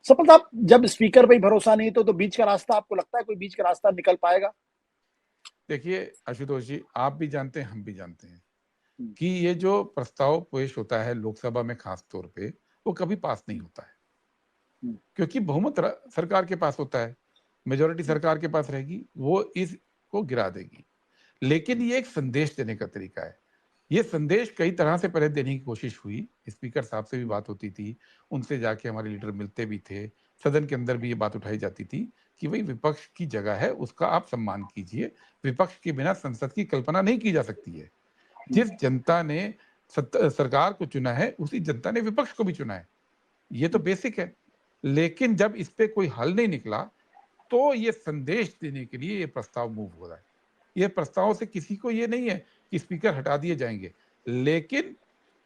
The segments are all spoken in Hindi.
सपल साहब, जब स्पीकर पे ही भरोसा नहीं तो बीच का रास्ता आपको लगता है कोई बीच का रास्ता निकल पाएगा? देखिए आशुतोष जी, आप भी जानते हैं, हम भी जानते हैं हुँ, कि ये जो प्रस्ताव पेश होता है लोकसभा में खास तौर पे, वो कभी पास नहीं हुँ, होता है। हुँ, क्योंकि बहुमत सरकार के पास होता है, मेजॉरिटी हुँ, सरकार के पास रहेगी, वो इसको गिरा देगी। लेकिन हुँ, ये एक संदेश देने का तरीका है। ये संदेश कई तरह से पहले देने की कोशिश हुई, स्पीकर साहब से भी हुँ, बात होती थी, उनसे जाके हमारे लीडर मिलते भी थे, सदन के अंदर भी ये बात उठाई जाती थी कि भई विपक्ष की जगह है, उसका आप सम्मान कीजिए, विपक्ष के बिना संसद की कल्पना नहीं की जा सकती है। हुँ, जिस जनता ने सरकार को चुना है, उसी जनता ने विपक्ष को भी चुना है। ये तो हुँ। बेसिक है। लेकिन जब इस पे कोई हल नहीं निकला, तो ये संदेश देने के लिए ये प्रस्ताव मूव हो रहा है। ये प्रस्ताव से किसी को ये नहीं है कि स्पीकर हटा दिए जाएँगे। लेकिन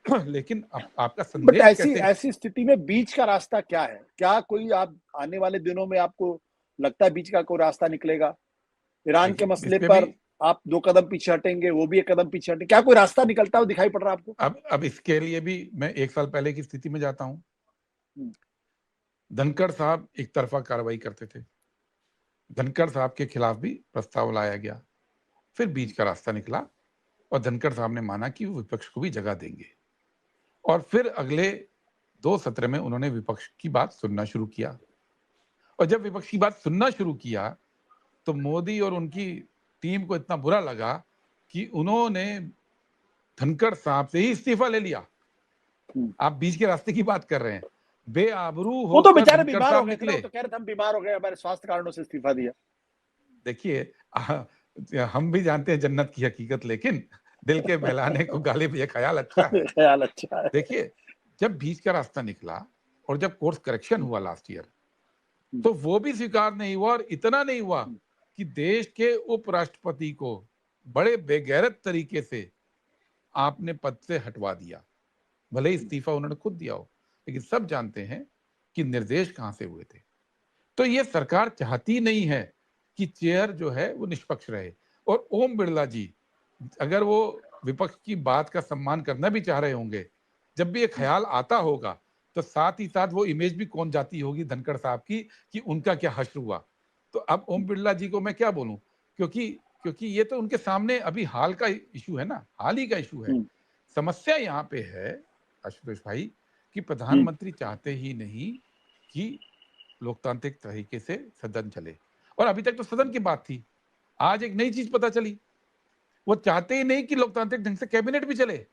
लेकिन आपका बट संदेश ऐसी कैसे। ऐसी स्थिति में बीच का रास्ता क्या है? क्या कोई आप आने वाले दिनों में आपको लगता है बीच का कोई रास्ता निकलेगा? ईरान के देखिए, मसले इसमें भी पर आप 2 कदम पीछे हटेंगे, वो भी 1 कदम पीछे हटें, क्या कोई रास्ता निकलता हुआ दिखाई पड़ रहा है आपको? अब इसके लिए भी मैं 1 साल पहले की स्थिति में जाता हूँ। हुँ, धनखड़ साहब एक तरफ़ा कार्रवाई करते थे। धनखड़ साहब के खिलाफ भी प्रस्ताव लाया गया। फिर बीच हुँ, का रास्ता निकला और धनखड़ साहब ने माना कि वो विपक्ष को भी जगह देंगे। और फिर अगले 2 सत्र में उन्होंने विपक्ष की बात सुनना शुरू किया। और जब विपक्ष की बात सुनना शुरू किया, तो मोदी और उनकी टीम को इतना बुरा लगा कि उन्होंने धनखड़ साहब से ही इस्तीफा ले लिया। हुँ। आप बीच के रास्ते की बात कर रहे हैं। बेआबरू वो तो होकर बेचारे धनखड़ बीमार हो साहब गए थे ना, वो निकले। तो कह रहे थे हम बीमार हो गए, हमारे स्वास्थ्य कारणों से इस्तीफा दिया। देखिए हम भी जानते हैं जन्नत की हकीकत, लेकिन दिल के बहलाने को गालिब ये ख्याल अच्छा है। ख्याल अच्छा है। देखिए, जब बीच का रास्ता निकला और जब कोर्स करेक्शन हुँ, हुआ लास्ट ईयर, हुँ, तो वो भी स्वीकार नहीं हुआ और इतना नहीं हुआ हुँ, कि देश के उपराष्ट्रपति को बड़े बेगैरत तरीके से आपने पद से हटवा दिया। भले ही हुँ, इस्तीफा उन्होंने खुद दिया हो, लेकिन सब जानते हैं कि निर्देश कहाँ से हुए थे। तो ये सरकार चाहती नहीं है कि चेयर जो है वो निष्पक्ष रहे। और ओम बिड़ला जी, अगर वो विपक्ष की बात का सम्मान करना भी चाह रहे होंगे, जब भी ये हुँ, ख्याल आता होगा, तो साथ ही साथ वो इमेज भी कौन जाती होगी धनखड़ साहब की कि उनका क्या हश्र हुआ। तो अब ओम बिड़ला जी को मैं क्या बोलूं, क्योंकि क्योंकि ये तो उनके सामने अभी हाल का इशू है ना, हाल ही का इशू है। हुँ, समस्या यहाँ पे है आशुतोष भाई कि हुँ। प्रधानमंत्री चाहते ही नहीं कि लोकतांत्रिक तरीके से सदन चले। और अभी तक तो सदन की बात थी, आज एक नई चीज पता चली, वो चाहते ही नहीं कि लोकतांत्रिक ढंग से कैबिनेट भी चले।